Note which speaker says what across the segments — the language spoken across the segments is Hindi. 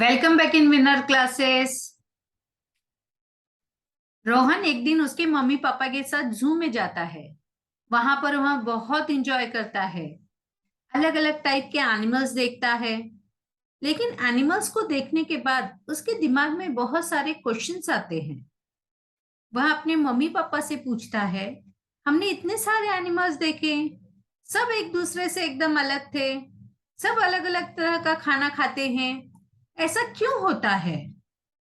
Speaker 1: Welcome back in winner classes. Rohan एक दिन उसके मम्मी पापा के साथ जू में जाता है। वहां पर वह बहुत इंजॉय करता है। अलग अलग टाइप के एनिमल्स देखता है। लेकिन एनिमल्स को देखने के बाद उसके दिमाग में बहुत सारे क्वेश्चंस आते हैं। वह अपने मम्मी पापा से पूछता है, हमने इतने सारे एनिमल्स देखे, सब एक दूसरे से एकदम अलग थे, सब अलग अलग तरह का खाना खाते हैं, ऐसा क्यों होता है?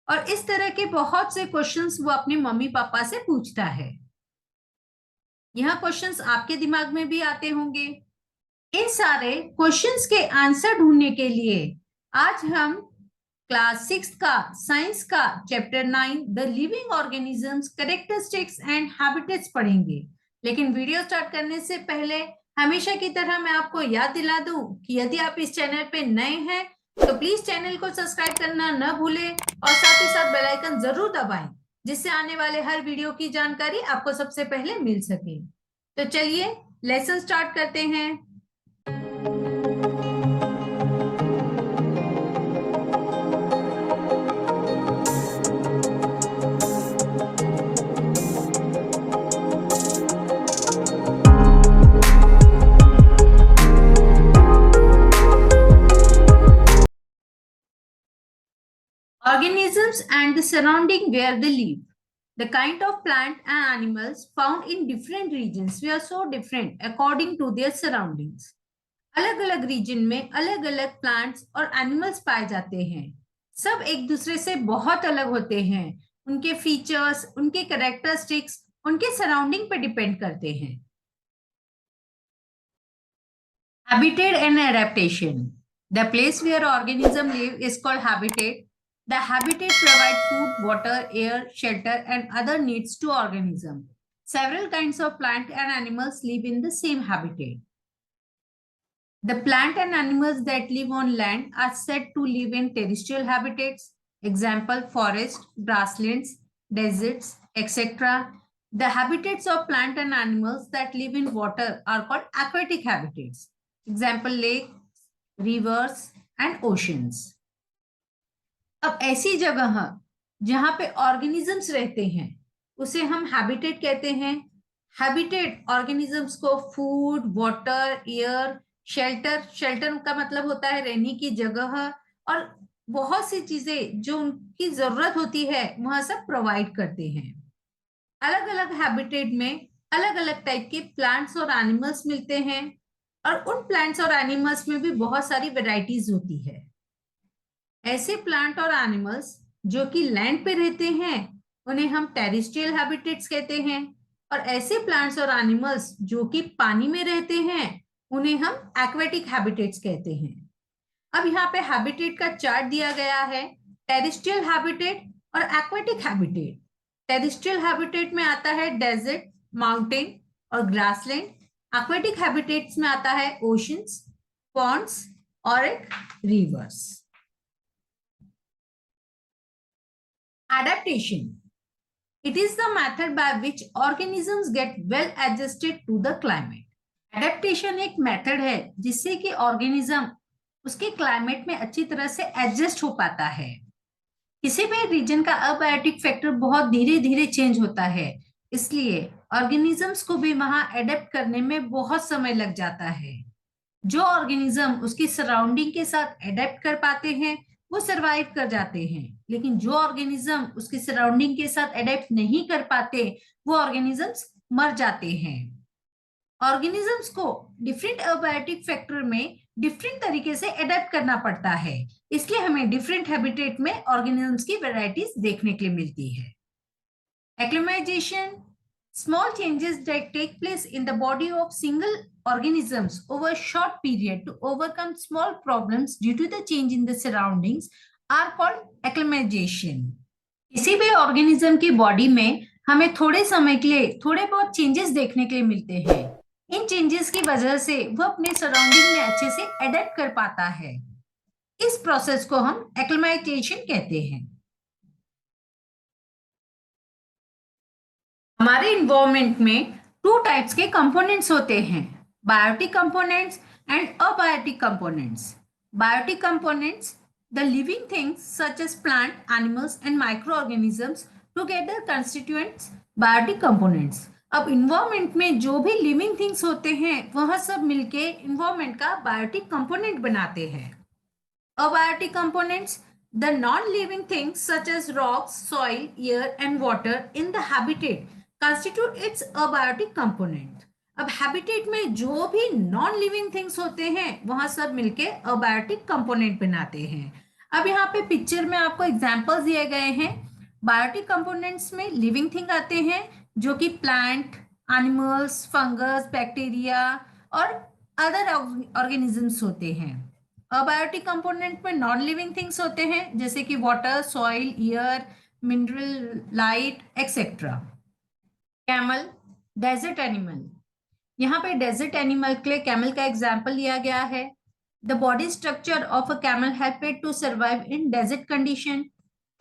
Speaker 1: और इस तरह के बहुत से क्वेश्चंस वो अपने मम्मी पापा से पूछता है। यह क्वेश्चंस आपके दिमाग में भी आते होंगे। इन सारे क्वेश्चंस के आंसर ढूंढने के लिए आज हम क्लास 6 का साइंस का chapter 9 the living organisms characteristics and habitats पढ़ेंगे। लेकिन वीडियो स्टार्ट करने से पहले हमेशा की तरह मैं आपको याद दिला दूं कि यदि आप इस चैनल पे नए हैं तो प्लीज चैनल को सब्सक्राइब करना न भूलें और साथ ही साथ बेल आइकन जरूर दबाएं, जिससे आने वाले हर वीडियो की जानकारी आपको सबसे पहले मिल सके। तो चलिए लेसन स्टार्ट करते हैं। Organisms and the surrounding where they live. The kind of plant and animals found in different regions were so different according to their surroundings. अलग अलग रीजन में अलग अलग प्लांट्स और एनिमल्स पाए जाते हैं। सब एक दूसरे से बहुत अलग होते हैं। उनके फीचर्स, उनके कैरेक्टरिस्टिक्स, उनके सराउंडिंग पे डिपेंड करते हैं। Habitat and adaptation. The place where organisms live is called habitat. The habitat provides food, water, air, shelter, and other needs to organisms. Several kinds of plant and animals live in the same habitat. The plant and animals that live on land are said to live in terrestrial habitats. Example, forest, grasslands, deserts, etc. The habitats of plant and animals that live in water are called aquatic habitats. Example, lakes, rivers and oceans. अब ऐसी जगह जहां पे ऑर्गेनिजम्स रहते हैं उसे हम हैबिटेट कहते हैं। हैबिटेट ऑर्गेनिजम्स को फूड, वाटर, एयर, शेल्टर का मतलब होता है रहने की जगह, और बहुत सी चीजें जो उनकी जरूरत होती है वह सब प्रोवाइड करते हैं। अलग अलग हैबिटेट में अलग अलग टाइप के प्लांट्स और एनिमल्स मिलते हैं, और उन प्लांट्स और एनिमल्स में भी बहुत सारी वेराइटीज होती है। ऐसे प्लांट और एनिमल्स जो कि लैंड पे रहते हैं उन्हें हम टेरेस्ट्रियल हैबिटेट्स कहते हैं, और ऐसे प्लांट्स और एनिमल्स जो कि पानी में रहते हैं उन्हें हम एक्वेटिक हैबिटेट्स कहते हैं। अब यहाँ पे हैबिटेट का चार्ट दिया गया है, टेरेस्ट्रियल हैबिटेट और एक्वेटिक हैबिटेट। टेरेस्ट्रियल हैबिटेट में आता है डेजर्ट, माउंटेन और ग्रासलैंड। एक्वेटिक हैबिटेट्स में आता है ओशंस, पॉन्ड्स और reverse. Adaptation. It is the method by which organisms get well adjusted to the climate. Adaptation एक मेथड है जिससे कि ऑर्गेनिज्म उसके क्लाइमेट में अच्छी तरह से एडजस्ट हो पाता है। किसी भी रीजन का अबायोटिक फैक्टर बहुत धीरे धीरे चेंज होता है, इसलिए ऑर्गेनिजम्स को भी वहां एडेप्ट करने में बहुत समय लग जाता है। जो ऑर्गेनिज्म उसकी सराउंडिंग के साथ एडेप्ट कर पाते हैं वो सरवाइव कर जाते हैं, लेकिन जो ऑर्गेनिज्म उसकी सराउंडिंग के साथ एडेप्ट नहीं कर पाते वो ऑर्गेनिजम्स मर जाते हैं। ऑर्गेनिजम्स को डिफरेंट एबायोटिक फैक्टर में डिफरेंट तरीके से एडेप्ट करना पड़ता है, इसलिए हमें डिफरेंट हैबिटेट में ऑर्गेनिजम्स की वैरायटीज देखने के लिए मिलती है। Acclimatisation, small changes that take place in the body of single organisms over a short period to overcome small problems due to the change in the surroundings are called acclimatization. किसी भी ऑर्गेनिज्म की बॉडी में हमें थोड़े समय के लिए थोड़े बहुत चेंजेस देखने के लिए मिलते हैं। इन चेंजेस की वजह से वो अपने सराउंडिंग में अच्छे से एडेप्ट कर पाता है। इस प्रोसेस को हम एक्लिमेटाइजेशन कहते हैं। हमारे इन्वायरमेंट में टू टाइप्स के कंपोनेंट्स होते हैं, biotic components and abiotic components. Biotic components The living things such as plant, animals and microorganisms together constituents biotic components. अब इन्वायरमेंट में जो भी लिविंग थिंग्स होते हैं वह सब मिलके इन्वायरमेंट का बायोटिक कंपोनेंट बनाते हैं. Abiotic components, the non-living things such as rocks, soil, air and water in the habitat constitute its abiotic component. अब हैबिटेट में जो भी नॉन लिविंग थिंग्स होते हैं वहां सब मिलके अबायोटिक कंपोनेंट बनाते हैं. अब यहाँ पे पिक्चर में आपको एग्जांपल्स दिए गए हैं. बायोटिक कंपोनेंट्स में लिविंग थिंग आते हैं जो कि प्लांट, एनिमल्स, फंगस, बैक्टीरिया और अदर ऑर्गेनिजम्स होते हैं. अबायोटिक कंपोनेंट में नॉन लिविंग थिंग्स होते हैं जैसे कि water, soil, air, mineral, light etcetera. Camel, desert animal. यहाँ पे डेजर्ट एनिमल के लिए कैमल का एग्जाम्पल लिया गया है. The body structure of a camel help it to survive in desert condition.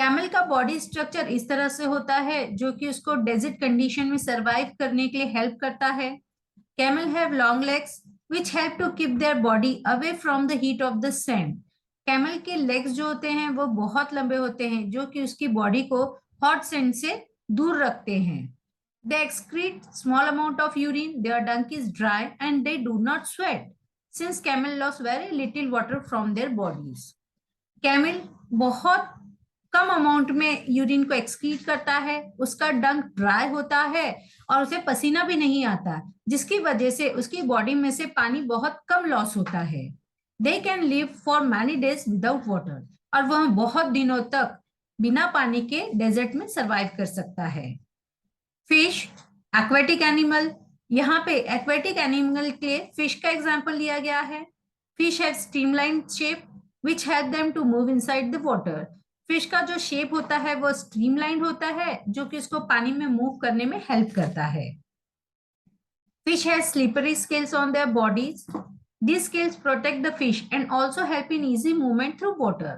Speaker 1: Camel का बॉडी स्ट्रक्चर इस तरह से होता है जो कि उसको डेजर्ट कंडीशन में सर्वाइव करने के लिए हेल्प करता है. Camel have long legs which help to keep their body away from the heat of the sand. Camel के लेग्स जो होते हैं वो बहुत लंबे होते हैं जो कि उसकी बॉडी को हॉट सैंड से दूर रखते हैं. They excrete small amount of urine, their dung is dry and they do not sweat since camel lost very little water from their bodies. Camel बहुत कम अमाउंट में यूरिन को एक्सक्रीट करता है, उसका डंक ड्राई होता है और उसे पसीना भी नहीं आता जिसकी वजह से उसकी बॉडी में से पानी बहुत कम लॉस होता है. They can live for many days without water और वह बहुत दिनों तक बिना पानी के डेजर्ट में सरवाइव कर सकता है. Fish, aquatic animal. यहाँ पे एक्वेटिक एनिमल के फिश का एग्जाम्पल लिया गया है. Fish have streamline shape which help them to move inside the water. Fish का जो शेप होता है वो स्ट्रीमलाइन होता है जो कि उसको पानी में मूव करने में हेल्प करता है. Fish has slippery scales on their bodies. These scales protect the fish and also help in easy movement through water.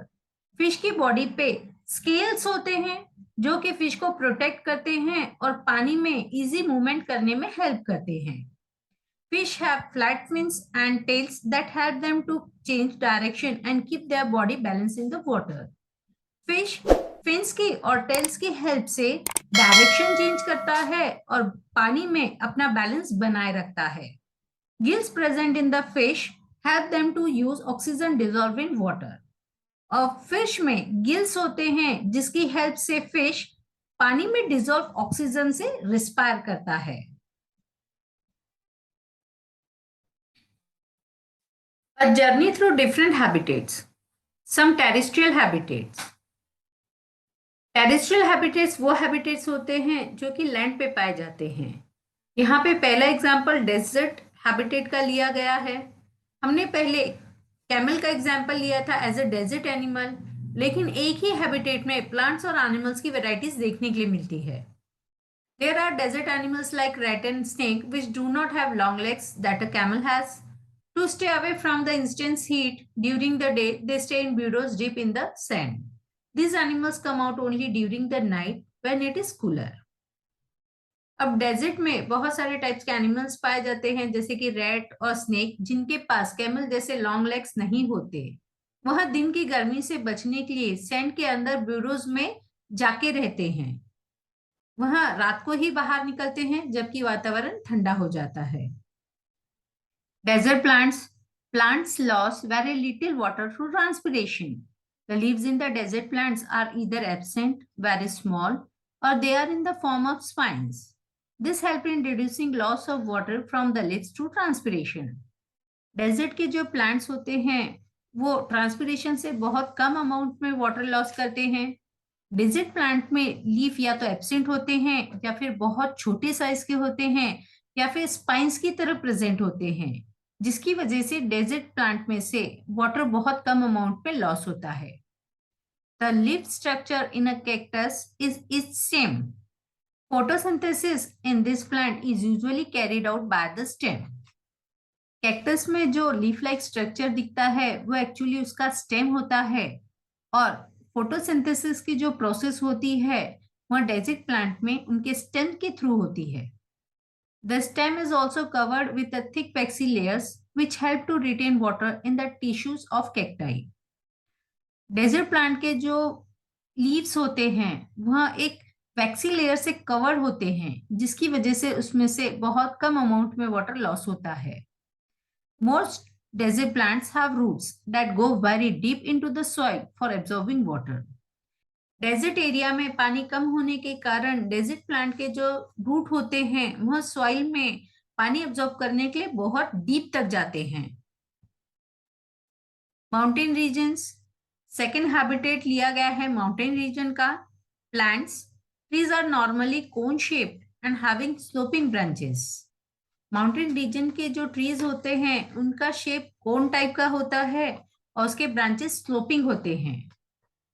Speaker 1: Fish की बॉडी पे स्केल्स होते हैं जो कि फिश को प्रोटेक्ट करते हैं और पानी में इजी मूवमेंट करने में हेल्प करते हैं. Fish have flat fins and tails that help them to change direction and keep their body balanced in the water. Fish fins की और टेल्स की हेल्प से डायरेक्शन चेंज करता है और पानी में अपना बैलेंस बनाए रखता है. Gills present in the fish help them to use oxygen dissolved in water. और फिश में गिल्स होते हैं जिसकी हेल्प से फिश पानी में डिजोल्व ऑक्सीजन से रिस्पायर करता है. A journey through different habitats. Some terrestrial habitats. Terrestrial habitats वो हैबिटेट्स होते हैं जो कि लैंड पे पाए जाते हैं. यहाँ पे पहला एग्जांपल डेजर्ट हैबिटेट का लिया गया है. हमने पहले कैमल का एग्जांपल लिया था एज अ डेजर्ट एनिमल, लेकिन एक ही हैबिटेट में प्लांट्स और एनिमल्स की वैरायटीज देखने के लिए मिलती है. There are desert animals like rat and snake which do not have long legs that a camel has. To stay away from the intense heat during the day they stay in burrows deep in the sand. These animals come out only during the night when it is cooler. अब डेजर्ट में बहुत सारे टाइप्स के एनिमल्स पाए जाते हैं जैसे कि रैट और स्नेक जिनके पास कैमल जैसे लॉन्ग लेग्स नहीं होते. वह दिन की गर्मी से बचने के लिए सैंड के अंदर ब्यूरोज में जाके रहते हैं. वह रात को ही बाहर निकलते हैं जबकि वातावरण ठंडा हो जाता है. Desert plants loss very little water through transpiration. The leaves in the desert plants are either absent, very small, or they are in the form of spines. This helps in reducing loss of water from the leaves through transpiration. Desert के जो plants होते हैं वो transpiration से बहुत कम amount में water loss करते हैं. Desert plant में leaf या तो absent होते हैं या फिर बहुत छोटे size के होते हैं या फिर spines की तरह present होते हैं जिसकी वजह से डेजर्ट प्लांट में से वाटर बहुत कम अमाउंट में लॉस होता है. The leaf structure in a cactus is its stem. Photosynthesis in this plant is usually carried out by the stem. Cactus में जो लीफ लाइक स्ट्रक्चर दिखता है वो एक्चुअली उसका स्टेम होता है और फोटोसिंथेसिस की जो प्रोसेस होती है वह डेजर्ट प्लांट में उनके स्टेम के थ्रू होती है. The stem is also covered with a thick waxy layers which help to retain water in the tissues of cacti. Desert plant के जो लीव्स होते हैं वह एक वैक्सी लेयर से कवर होते हैं, जिसकी वजह से उसमें से बहुत कम अमाउंट में वाटर लॉस होता है। Most desert plants have roots that go very deep into the soil for absorbing water. Desert area में पानी कम होने के कारण डेजर्ट प्लांट के जो रूट होते हैं वह सॉइल में पानी अब्जॉर्ब करने के लिए बहुत डीप तक जाते हैं। माउंटेन रीजन्स, सेकेंड हैबिटेट लिया गया है माउंटेन रीजन का। Plants trees are normally cone shaped and having sloping branches. Mountain region के जो ट्रीज होते हैं उनका शेप कोन टाइप का होता है और उसके ब्रांचेस स्लोपिंग होते हैं।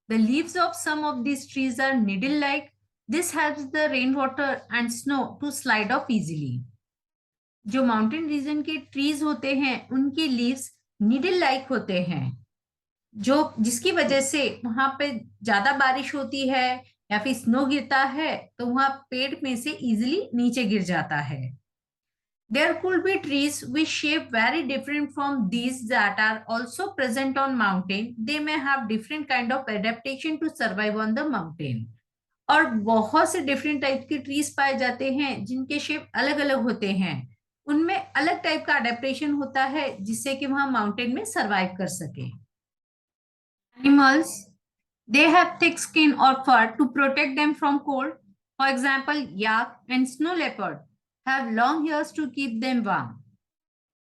Speaker 1: The leaves of some of this trees are needle like. This helps the rain water and snow to slide off easily. जो माउंटेन रीजन के ट्रीज होते हैं उनकी लीव्स नीडल लाइक होते हैं, जो जिसकी वजह से वहां पे ज्यादा बारिश होती है या फिर स्नो गिरता है तो वहां पेड़ में से इजीली नीचे गिर जाता है। There could be trees with shape very different from these that are also present on mountain. They may have different kind of adaptation to survive on the mountain. और बहुत से डिफरेंट टाइप के ट्रीज पाए जाते हैं जिनके शेप अलग अलग होते हैं। उनमें अलग टाइप का अडेप्टेशन होता है जिससे कि वहां माउंटेन में सरवाइव कर सके। Animals, they have thick skin or fur to protect them from cold. For example, yak and snow leopard have long hairs to keep them warm.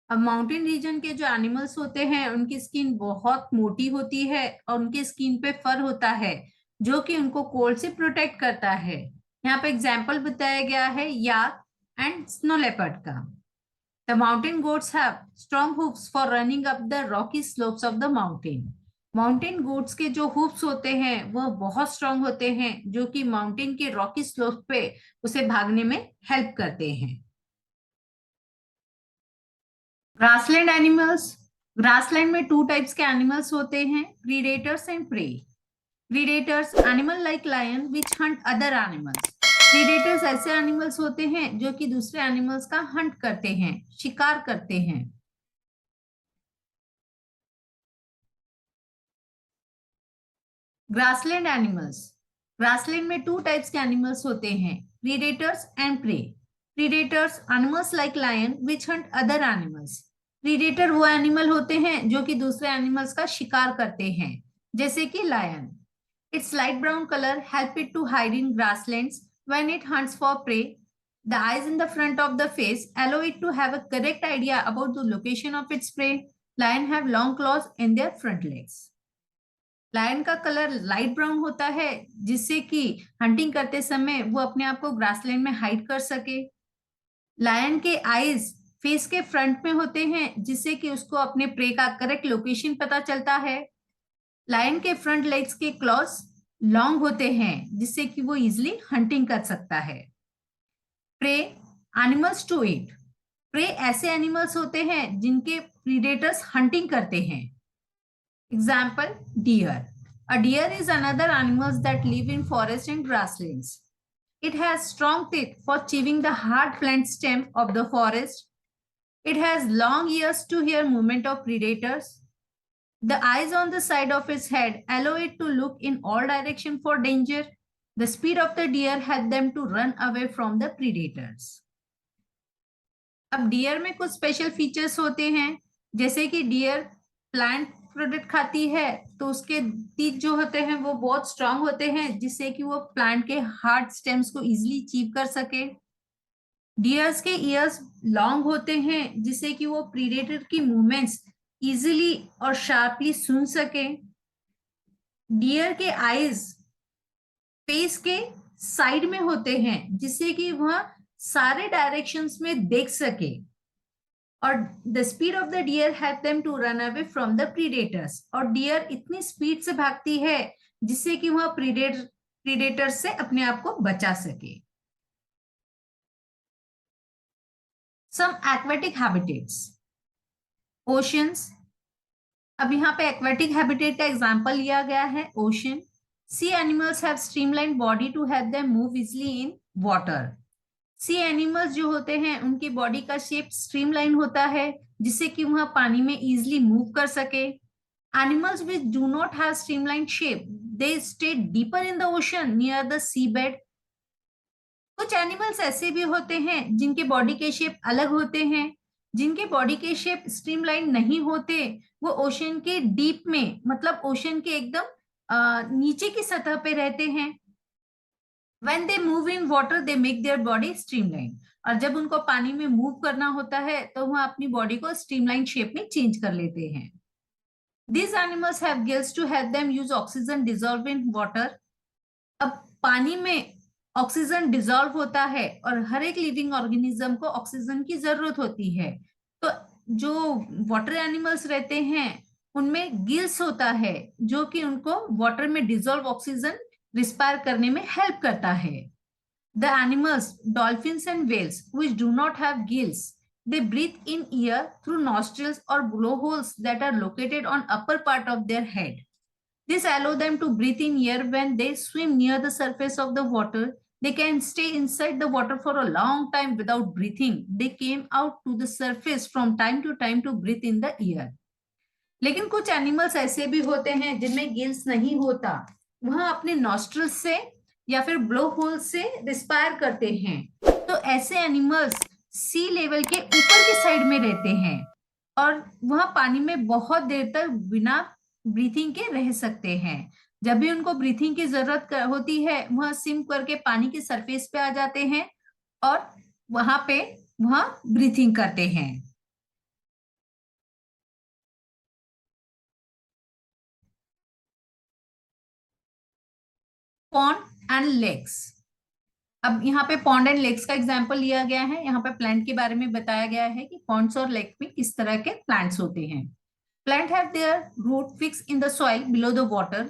Speaker 1: अब माउंटेन रीजन के जो एनिमल्स होते हैं उनकी स्किन बहुत मोटी होती है और उनके स्किन पे फर होता है जो कि उनको कोल्ड से प्रोटेक्ट करता है। यहाँ पे एग्जाम्पल बताया गया है याक एंड स्नो लेपर्ड का। The mountain goats have strong hoofs for running up the rocky slopes of the mountain. Mountain goats के जो हुफ्स होते हैं वह बहुत स्ट्रॉन्ग होते हैं जो कि माउंटेन के रॉकी स्लोप पे उसे भागने में हेल्प करते हैं। ग्रासलैंड एनिमल्स, ग्रासलैंड में टू टाइप्स के एनिमल्स होते हैं, predators and prey. Predators animal like lion which hunt other animals. Predators ऐसे एनिमल्स होते हैं जो कि दूसरे एनिमल्स का हंट करते हैं, शिकार करते हैं। ग्रासलैंड एनिमल्स, ग्रासलैंड में टू टाइप्स के एनिमल्स होते हैं, predators and prey. Predators animals like lion which hunt other animals. Predator वो एनिमल होते हैं जो कि दूसरे एनिमल्स का शिकार करते हैं, जैसे कि lion. Its light brown colour help it to hide in grasslands when it hunts for prey. The eyes in the front of the face allow it to have a correct idea about the location of its prey. Lion have long claws in their front legs. Lion का कलर लाइट ब्राउन होता है जिससे कि हंटिंग करते समय वो अपने आप को ग्रासलैंड में हाइड कर सके। लायन के आईज फेस के फ्रंट में होते हैं जिससे कि उसको अपने प्रे का करेक्ट लोकेशन पता चलता है। लायन के फ्रंट लेग्स के क्लॉज लॉन्ग होते हैं जिससे कि वो इजिली हंटिंग कर सकता है। Prey animals to eat. Prey ऐसे एनिमल्स होते हैं जिनके प्रीडेटर्स हंटिंग करते हैं। Example, deer. A deer is another animal that live in forest and grasslands. It has strong teeth for chewing the hard plant stem of the forest. It has long ears to hear movement of predators. The eyes on the side of its head allow it to look in all directions for danger. The speed of the deer helps them to run away from the predators. अब डियर में कुछ स्पेशल फीचर्स होते हैं, जैसे कि डियर प्लांट प्रोडक्ट खाती है तो उसके टीथ जो होते हैं वो बहुत स्ट्रांग होते हैं जिससे कि वो प्लांट के हार्ड स्टेम्स को इजीली चीव कर सके। डियर्स के ईयर्स लॉन्ग होते हैं जिससे कि वो प्रीडेटर की मूवमेंट्स इजीली और शार्पली सुन सके। डियर के आईज फेस के साइड में होते हैं जिससे कि वह सारे डायरेक्शंस में देख सके। और the speed of the deer help them to run away from the predators. और डियर इतनी स्पीड से भागती है जिससे कि वह प्रीडेटर से अपने आप को बचा सके। सम एक्वेटिक हैबिटेट्स, ओशंस। अब यहाँ पे एक्वेटिक हैबिटेट का एग्जांपल लिया गया है ocean. Sea animals have streamline body to help them move easily in water. Sea animals जो होते हैं उनकी बॉडी का शेप स्ट्रीमलाइन होता है जिससे कि वह पानी में इजीली मूव कर सके। Animals which do not have streamlined shape, they stay deeper in the ocean near the seabed. कुछ एनिमल्स ऐसे भी होते हैं जिनके बॉडी के शेप अलग होते हैं, जिनके बॉडी के शेप स्ट्रीमलाइन नहीं होते, वो ओशन के डीप में, मतलब ओशन के एकदम नीचे की सतह पे रहते हैं. When they move in water, they make their body streamline. और जब उनको पानी में मूव करना होता है तो वह अपनी बॉडी को स्ट्रीमलाइन शेप में चेंज कर लेते हैं. These animals have gills to help them use oxygen dissolved in water. अब पानी में ऑक्सीजन डिजॉल्व होता है और हर एक लिविंग ऑर्गेनिज्म को ऑक्सीजन की जरूरत होती है. तो जो वाटर एनिमल्स रहते हैं उनमें गिल्स होता है जो कि उनको वाटर में डिजॉल्व ऑक्सीजन रिस्पायर करने में हेल्प करता है. The animals dolphins and whales which do not have gills, they breathe in air through nostrils or blowholes that are located on upper part of their head. This allows them to breathe in air when they swim near the surface of the water. They can stay inside the water for a long time without breathing. They came out to the surface from time to time to breathe in the air. लेकिन कुछ एनिमल्स ऐसे भी होते हैं जिनमें गिल्स नहीं होता, वह अपने नॉस्ट्रल्स से या फिर ब्लो होल से रिस्पायर करते हैं. तो ऐसे एनिमल्स सी लेवल के ऊपर की साइड में रहते हैं और वह पानी में बहुत देर तक बिना ब्रीथिंग के रह सकते हैं. जब भी उनको ब्रीथिंग की जरूरत होती है वह स्विम करके पानी के सरफेस पे आ जाते हैं और वहां पे वह ब्रीथिंग करते हैं. Pond and lakes. अब यहाँ पे पॉन्ड एंड लेक्स का एग्जांपल लिया गया है. यहाँ पे प्लांट के बारे में बताया गया है कि पॉन्ड्स और लेक में किस तरह के प्लांट्स होते हैं. Plant have their root fix in the soil below the water.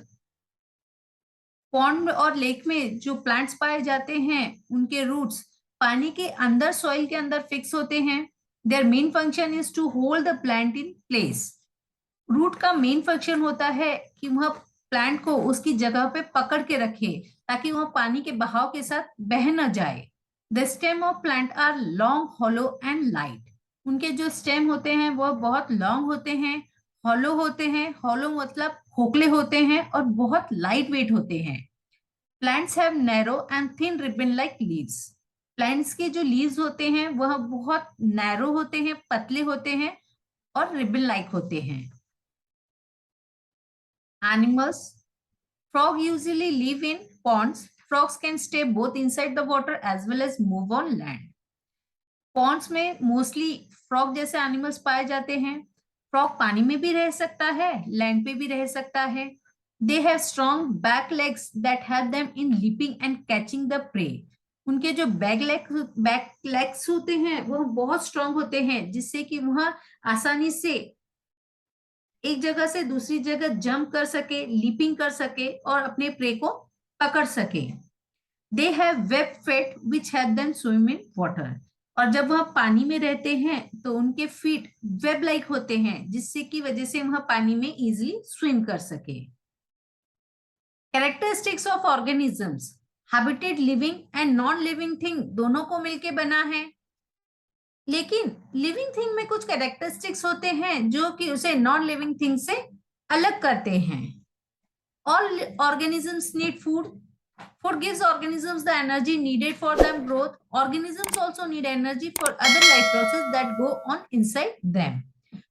Speaker 1: Pond और लेक में जो प्लांट्स पाए जाते हैं उनके रूट्स पानी के अंदर, सॉइल के अंदर फिक्स होते हैं. Their main function is to hold the plant in place. Root का मेन फंक्शन होता है कि वह प्लांट को उसकी जगह पे पकड़ के रखे ताकि वह पानी के बहाव के साथ बह न जाए. The stem of plant are long, hollow and light. उनके जो स्टेम होते हैं वह बहुत लॉन्ग होते हैं, हॉलो होते हैं. हॉलो मतलब खोखले होते हैं और बहुत लाइट वेट होते हैं. Plants have narrow and thin ribbon like leaves. Plants के जो लीव्स होते हैं वह बहुत नैरो होते हैं, पतले होते हैं और रिबन लाइक होते हैं. Animals. Frog usually live in ponds. Frogs can stay both inside the water as well as move on land. Ponds में mostly frog जैसे animals पाए जाते हैं. Frog पानी में भी रह सकता है, land पे भी रह सकता है. They have strong back legs that help them in leaping and catching the prey. उनके जो बैक लेग्स होते हैं वो बहुत स्ट्रांग होते हैं जिससे कि वह आसानी से एक जगह से दूसरी जगह जंप कर सके, लीपिंग कर सके और अपने प्रे को पकड़ सके. They have web feet which help them swim in water. और जब वह पानी में रहते हैं तो उनके फीट वेब लाइक होते हैं जिससे की वजह से वह पानी में इजीली स्विम कर सके. Characteristics of organisms. Habitat living and non living thing दोनों को मिलके बना है, लेकिन लिविंग थिंग में कुछ कैरेक्टरिस्टिक्स होते हैं जो कि उसे नॉन लिविंग थिंग से अलग करते हैं. All organisms need food. Food gives organisms the energy needed for them growth. Organisms also need energy for other life process that go on inside them.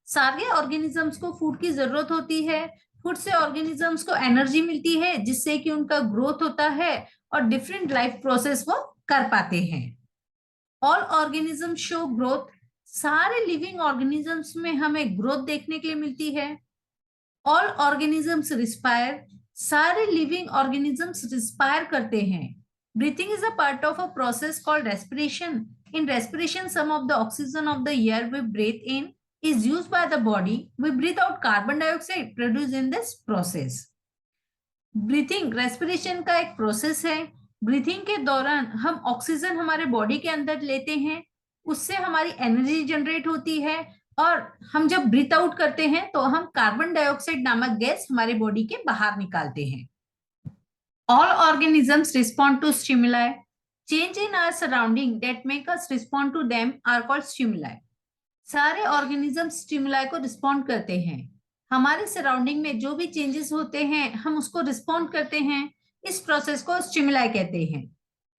Speaker 1: सारे ऑर्गेनिजम्स को फूड की जरूरत होती है. फूड से ऑर्गेनिजम्स को एनर्जी मिलती है जिससे कि उनका ग्रोथ होता है और डिफरेंट लाइफ प्रोसेस वो कर पाते हैं. All organism show growth. सारे लिविंग ऑर्गेनिजम्स में हमें ग्रोथ देखने के लिए मिलती है. All organisms respire. सारे लिविंग ऑर्गेनिजम्स रिस्पायर करते हैं. Breathing is a part of a process called respiration. In respiration some of the oxygen of the air we breathe in is used by the body. We breathe out carbon dioxide produced in this process. Breathing, respiration का एक प्रोसेस है. ब्रीथिंग के दौरान हम ऑक्सीजन हमारे बॉडी के अंदर लेते हैं, उससे हमारी एनर्जी जनरेट होती है और हम जब ब्रीथ आउट करते हैं तो हम कार्बन डाइऑक्साइड नामक गैस हमारे बॉडी के बाहर निकालते हैं. All organisms respond to stimuli. Change in our surrounding that make us respond to them are called stimuli. सारे ऑर्गेनिज्म स्टिमुलाई को रिस्पॉन्ड करते हैं. हमारे सराउंडिंग में जो भी चेंजेस होते हैं हम उसको रिस्पॉन्ड करते हैं। इस प्रोसेस को स्टिमुलाई कहते हैं।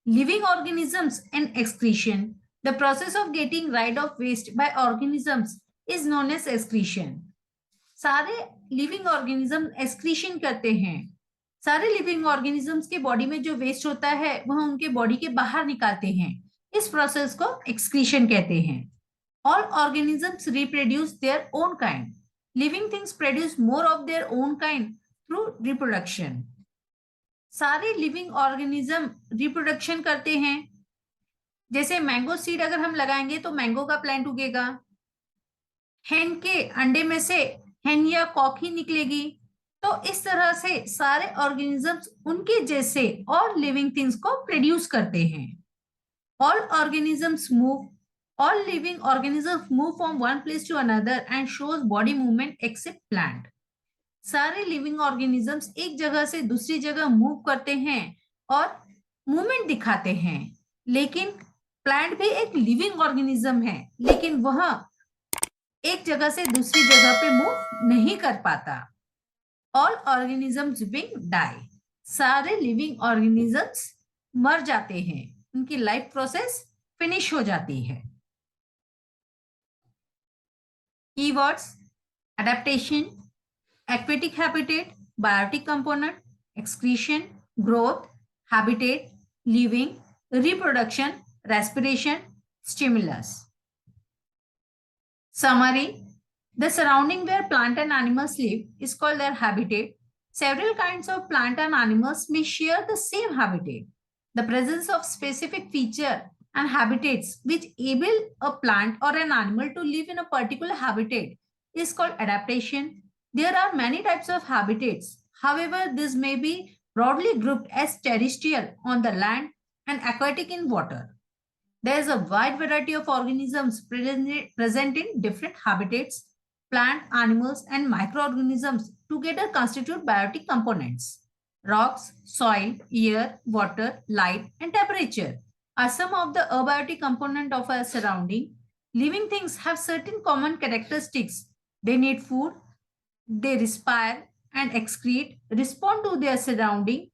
Speaker 1: Living organisms and excretion, the process of getting rid of waste by organisms is known as excretion. सारे लिविंग ऑर्गेनिज्म एक्सक्रीशन करते हैं। सारे लिविंग ऑर्गेनिजम्स के बॉडी में जो वेस्ट होता है वह उनके बॉडी के बाहर निकालते हैं। इस प्रोसेस को एक्सक्रीशन कहते हैं। All organisms reproduce their own kind. Living things produce more of their own kind through reproduction. सारे लिविंग ऑर्गेनिज्म रिप्रोडक्शन करते हैं। जैसे मैंगो सीड अगर हम लगाएंगे तो मैंगो का प्लांट उगेगा। hen के अंडे में से hen या कॉक ही निकलेगी। तो इस तरह से सारे ऑर्गेनिजम्स उनके जैसे और लिविंग थिंग्स को प्रोड्यूस करते हैं। All organisms move, all living organisms move from one place to another and shows body movement except plant. सारे लिविंग ऑर्गेनिजम्स एक जगह से दूसरी जगह मूव करते हैं और मूवमेंट दिखाते हैं। लेकिन प्लांट भी एक लिविंग ऑर्गेनिज्म है, लेकिन वह एक जगह से दूसरी जगह पे मूव नहीं कर पाता। ऑल ऑर्गेनिजम्स विल डाई, सारे लिविंग ऑर्गेनिजम्स मर जाते हैं, उनकी लाइफ प्रोसेस फिनिश हो जाती है। Keywords: adaptation, aquatic habitat, biotic component, excretion, growth, habitat, living, reproduction, respiration, stimulus. Summary: the surrounding where plant and animals live is called their habitat. Several kinds of plant and animals may share the same habitat. The presence of specific feature and habitats which enable a plant or an animal to live in a particular habitat is called adaptation. There are many types of habitats. However, this may be broadly grouped as terrestrial on the land and aquatic in water. There is a wide variety of organisms present in different habitats. Plant, animals, and microorganisms together constitute biotic components. Rocks, soil, air, water, light, and temperature are some of the abiotic components of our surrounding. Living things have certain common characteristics. They need food, they respire and excrete, respond to their surrounding,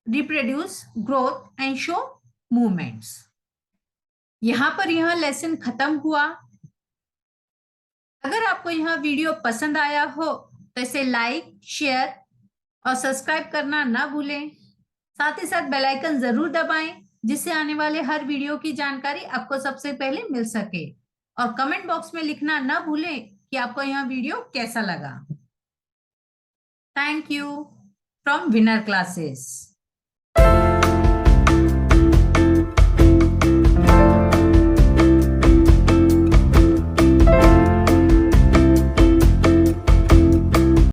Speaker 1: reproduce, growth, and show movements. यहाँ पर यह लेसन खत्म हुआ। अगर आपको यह वीडियो पसंद आया हो तो इसे लाइक, शेयर और सब्सक्राइब करना ना भूलें। साथ ही साथ बेल आइकन जरूर दबाएं जिससे आने वाले हर वीडियो की जानकारी आपको सबसे पहले मिल सके। और कमेंट बॉक्स में लिखना ना भूलें कि आपको यह वीडियो कैसा लगा। Thank you from winner classes.